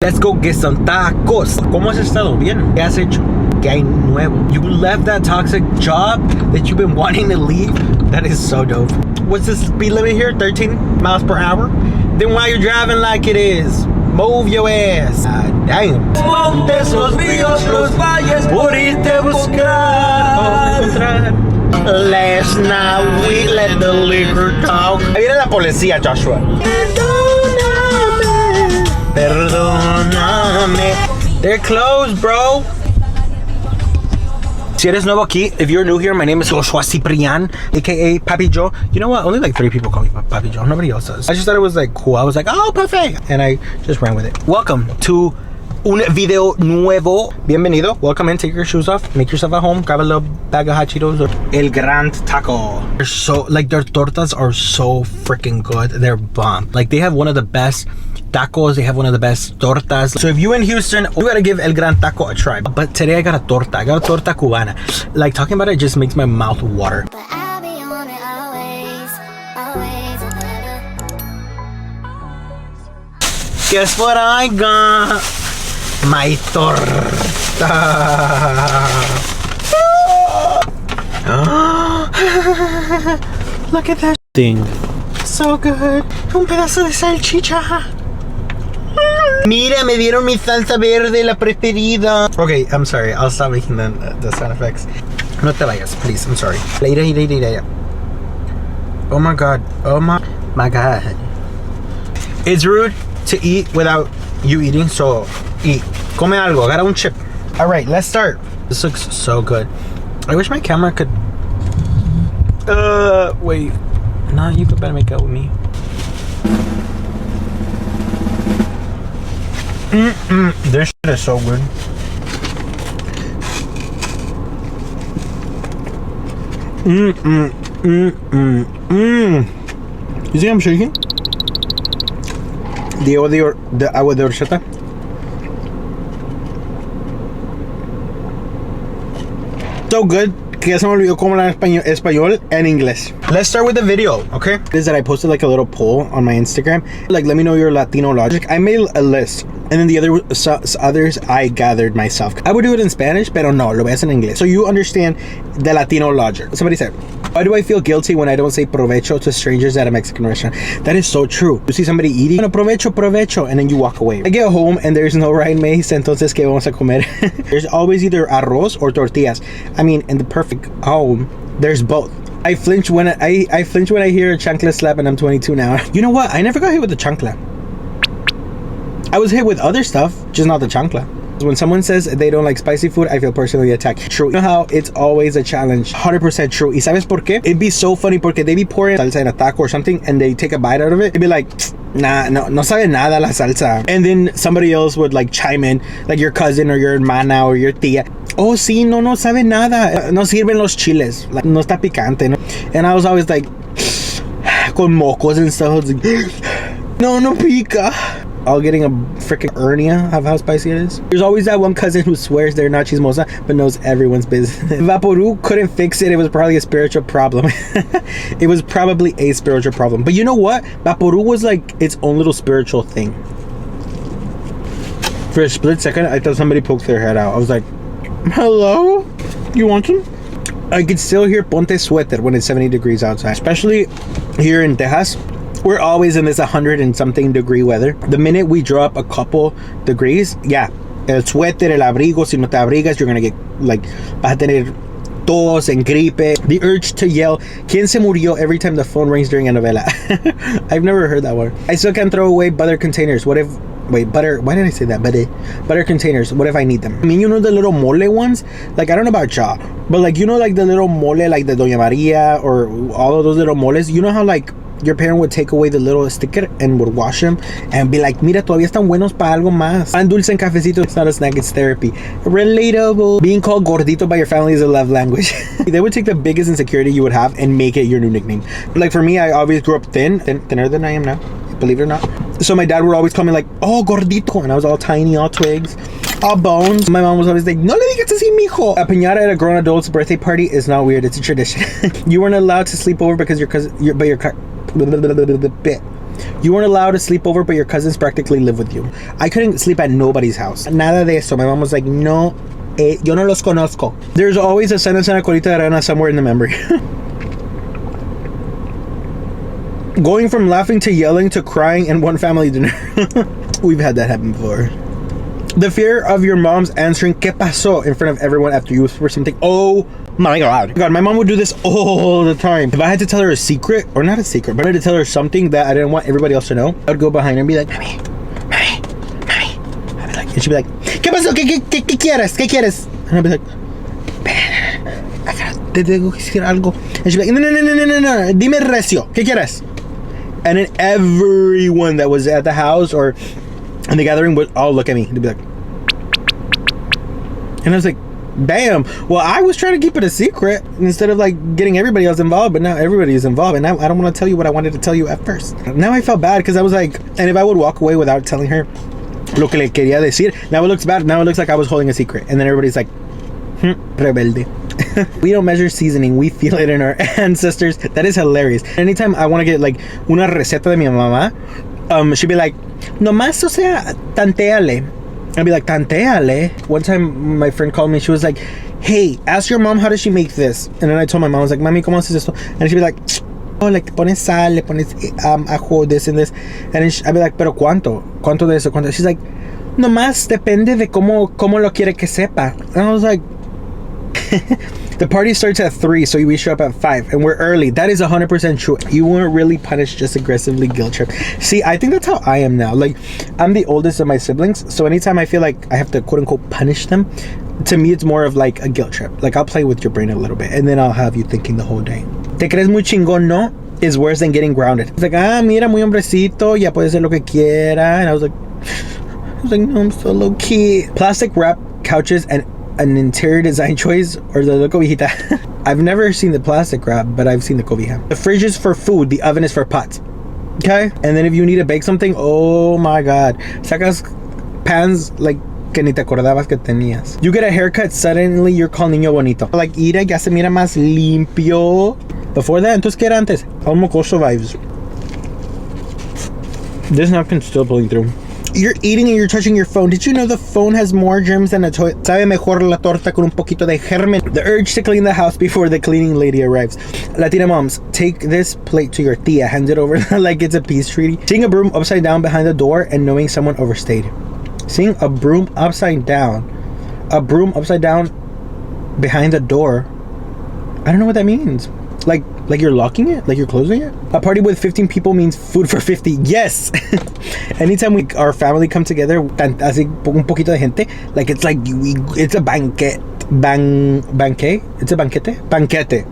Let's go get some tacos. ¿Cómo has estado? Bien. ¿Qué has hecho? ¿Qué hay nuevo? You left that toxic job that you've been wanting to leave? That is so dope. What's the speed limit here? 13 miles per hour? Then why you driving like it is? Move your ass. Damn. Montes, los ríos, los valles, por irte buscar. Last night we let the liquor talk. Ahí viene la policía, Joshua. Perdóname. They're closed, bro. Si eres nuevo aquí, if you're new here, my name is Joshua Ciprian, aka Papi Joe. You know what? Only like 3 people call me Papi Joe. Nobody else does. I just thought it was like cool. I was like, oh, perfect. And I just ran with it. Welcome to un video nuevo. Bienvenido. Welcome in. Take your shoes off. Make yourself at home. Grab a little bag of hot Cheetos. El Gran Taco. They're so, like, their tortas are so freaking good. They're bomb. Like, they have one of the best tacos. They have one of the best tortas. So if you in Houston, you gotta give El Gran Taco a try. But today I got a torta. I got a torta cubana. Like, talking about it just makes my mouth water. But I'll be on it always, always and ever. Guess what I got? My torta. Look at that thing. So good. Un pedazo de salchicha. Mira, me dieron mi salsa verde, la preferida. Okay, I'm sorry. I'll stop making the sound effects. No te vayas, please. I'm sorry. Later. Oh my god. Oh my god. It's rude to eat without you eating, so eat. Come algo. Agarra un chip. All right, let's start. This looks so good. I wish my camera could. Wait. No, you could better make out with me. This shit is so good. You see I'm shaking? The agua de horchata. So good. Que ya se me olvidó cómo hablar español and English. Let's start with the video, okay? Is that I posted like a little poll on my Instagram. Like, let me know your Latino logic. I made a list. And then the others I gathered myself. I would do it in Spanish, pero no, lo voy a hacer en inglés. So you understand the Latino logic. Somebody said, why do I feel guilty when I don't say provecho to strangers at a Mexican restaurant? That is so true. You see somebody eating, bueno, provecho, and then you walk away. I get home and there's no rice maize, entonces ¿qué vamos a comer? There's always either arroz or tortillas. I mean, in the perfect home, there's both. I flinch when I flinch when I hear a chancla slap, and I'm 22 now. You know what? I never got hit with the chancla. I was hit with other stuff, just not the chancla. When someone says they don't like spicy food, I feel personally attacked. True. You know how it's always a challenge? 100% true. ¿Y sabes por qué? It'd be so funny porque they be pouring salsa in a taco or something and they take a bite out of it. It'd be like, nah, no sabe nada la salsa. And then somebody else would like chime in, like your cousin or your hermana or your tía. Oh, sí, no sabe nada. No sirven los chiles. Like, no está picante, no? And I was always like, con mocos and stuff. I was like, no pica. All getting a freaking hernia of how spicy it is. There's always that one cousin who swears they're not chismosa but knows everyone's business. Vaporu couldn't fix it. It was probably a spiritual problem. It was probably a spiritual problem. But you know what? Vaporu was like its own little spiritual thing. For a split second, I thought somebody poked their head out. I was like, hello? You want some? I could still hear ponte suéter when it's 70 degrees outside. Especially here in Texas. We're always in this 100 and something degree weather. The minute we drop a couple degrees, yeah, el suéter, el abrigo, si no te abrigas, you're gonna get like, vas a tener tos and gripe. The urge to yell, ¿Quién se murió? Every time the phone rings during a novela. I've never heard that one. I still can't throw away butter containers. What if, butter, why did I say that? Butter containers, what if I need them? I mean, you know the little mole ones? Like, I don't know about y'all, but like, you know, like the little mole, like the Doña Maria or all of those little moles, you know how like, your parent would take away the little sticker and would wash them and be like, mira, todavía están buenos para algo más. Pan dulce and cafecito, it's not a snack, it's therapy. Relatable. Being called gordito by your family is a love language. They would take the biggest insecurity you would have and make it your new nickname. Like for me, I always grew up thinner than I am now, believe it or not. So my dad would always call me like, oh, gordito. And I was all tiny, all twigs, all bones. My mom was always like, no le digas así, mijo. A piñata at a grown adult's birthday party is not weird, it's a tradition. You weren't allowed to sleep over because your cousin, You weren't allowed to sleep over, but your cousins practically live with you. I couldn't sleep at nobody's house. Nada de eso. My mom was like, no, yo no los conozco. There's always a sentence and a colita de arena somewhere in the memory. Going from laughing to yelling to crying in one family dinner. We've had that happen before. The fear of your mom's answering ¿Qué pasó? In front of everyone after you whisper something. Oh my God. My mom would do this all the time. If I had to tell her a secret, or not a secret, but I had to tell her something that I didn't want everybody else to know, I would go behind her and be like, Mami. I'd be like, and she'd be like, ¿Qué pasó? ¿Qué quieres? ¿Qué quieres? And I'd be like, te tengo que decir algo. And she'd be like, no, dime recio. ¿Qué quieres? And then everyone that was at the house or in the gathering would all look at me. They'd be like, and I was like, damn. Well, I was trying to keep it a secret instead of like getting everybody else involved, but now everybody is involved, and now I don't want to tell you what I wanted to tell you at first. Now I felt bad because I was like, and if I would walk away without telling her lo que le quería decir, now it looks bad. Now it looks like I was holding a secret, and then everybody's like, rebelde. We don't measure seasoning, we feel it in our ancestors. That is hilarious. Anytime I want to get like una receta de mi mamá, she'd be like, nomás, o sea, tanteale. I'd be like, tanteale. One time my friend called me, she was like, hey, ask your mom how does she make this. And then I told my mom, I was like, mami, ¿cómo haces esto? And she'd be like, oh, like, pones sal, le pones ajo, this and this. And then I'd be like, pero ¿cuánto? ¿Cuánto de eso? ¿Cuánto? She's like, nomás depende de cómo lo quiere que sepa. And I was like, the party starts at 3, so we show up at 5, and we're early. That is 100% true. You weren't really punished, just aggressively guilt trip. See, I think that's how I am now. Like, I'm the oldest of my siblings, so anytime I feel like I have to quote unquote punish them, to me it's more of like a guilt trip. Like, I'll play with your brain a little bit, and then I'll have you thinking the whole day. Te crees muy chingón, no? Is worse than getting grounded. It's like, mira, muy hombrecito, ya puede hacer lo que quiera. And I was like, no, I'm so low key. Plastic wrap couches and an interior design choice, or the cobijita. I've never seen the plastic wrap, but I've seen the cobija. The fridge is for food, the oven is for pots. Okay? And then if you need to bake something, oh my God. Sacas pans like que ni te acordabas que tenías. You get a haircut, suddenly you're called niño bonito. Like, ira, ya se mira más limpio. Before that, entonces, ¿qué era antes? Almocoso vibes. This napkin's still pulling through. You're eating and you're touching your phone. Did you know the phone has more germs than a toy? Sabe mejor la torta con un poquito de germen. The urge to clean the house before the cleaning lady arrives. Latina moms, take this plate to your tia, hand it over like it's a peace treaty. Seeing a broom upside down behind the door and knowing someone overstayed. Seeing a broom upside down behind the door. I don't know what that means. Like you're locking it? Like you're closing it? A party with 15 people means food for 50. Yes! Anytime our family come together, así un poquito de gente, like it's like it's a banquet. It's a banquete.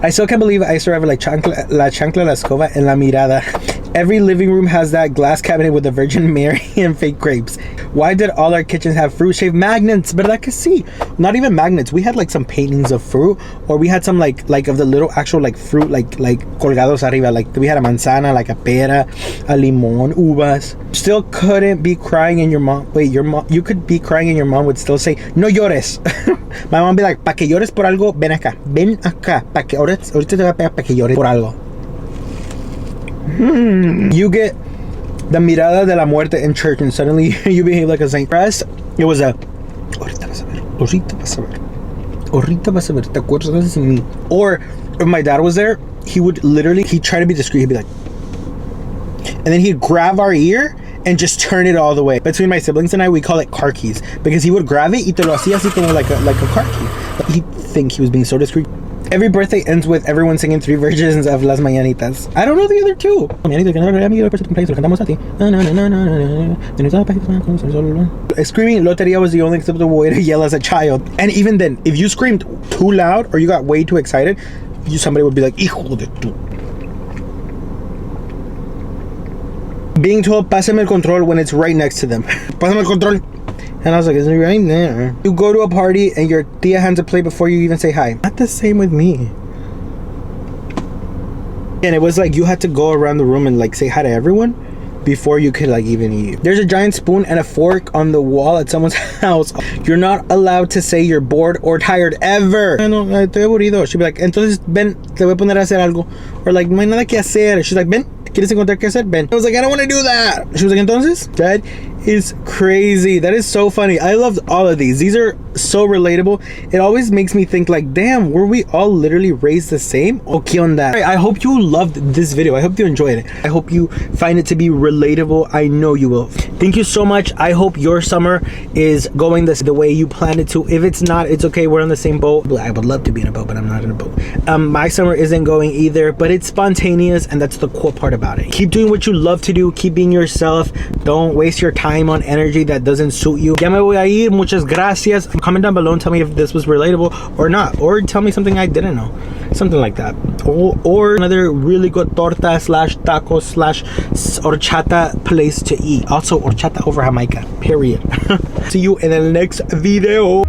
I still can't believe I survived like la chancla, la escoba, and la mirada. Every living room has that glass cabinet with the Virgin Mary and fake grapes. Why did all our kitchens have fruit shaped magnets? But I could see, not even magnets. We had like some paintings of fruit, or we had some like of the little actual like fruit like colgados arriba. Like we had a manzana, like a pera, a limón, uvas. Still couldn't be crying and your mom. Wait, you could be crying and your mom would still say, no llores. My mom would be like, pa que llores por algo, ven acá, pa que ahorita te voy a pegar pa que llores por algo. You get the mirada de la muerte in church and suddenly you behave like a saint. Rest, it was a ahorita vas a ver, te acuerdas de mí. Or if my dad was there, he'd try to be discreet. He'd be like, and then he'd grab our ear and just turn it all the way. Between my siblings and I, we call it car keys, because he would grab it y te lo hacía así como like a car key. He'd think he was being so discreet. Every birthday ends with everyone singing 3 versions of Las Mañanitas. I don't know the other 2. Screaming loteria was the only acceptable way to yell as a child. And even then, if you screamed too loud or you got way too excited, somebody would be like, hijo de tu. Being told, pásame el control when it's right next to them. Pásame el control. And I was like, it's right there. You go to a party and your tia hands a plate before you even say hi. Not the same with me. And it was like you had to go around the room and like say hi to everyone before you could like even eat. There's a giant spoon and a fork on the wall at someone's house. You're not allowed to say you're bored or tired ever. No, estoy aburrido. She'd be like, entonces ven, te voy a poner a hacer algo. Or like, no hay nada que hacer. She's like, ven, ¿Quieres encontrar qué hacer? Ven. I was like, I don't want to do that. She was like, entonces? That is crazy. That is so funny. I loved all of these. These are so relatable. It always makes me think like, damn, were we all literally raised the same? O qué onda? I hope you loved this video. I hope you enjoyed it. I hope you find it to be relatable. I know you will. Thank you so much. I hope your summer is going the way you planned it to. If it's not, it's okay. We're on the same boat. I would love to be in a boat, but I'm not in a boat. My summer isn't going either, but it's spontaneous, and that's the cool part about it. Keep doing what you love to do. Keep being yourself. Don't waste your time on energy that doesn't suit you. Ya me voy a ir. Muchas gracias. Comment down below and tell me if this was relatable or not, or tell me something I didn't know, something like that, or another really good torta slash taco slash horchata place to eat. Also horchata over Jamaica, period. See you in the next video.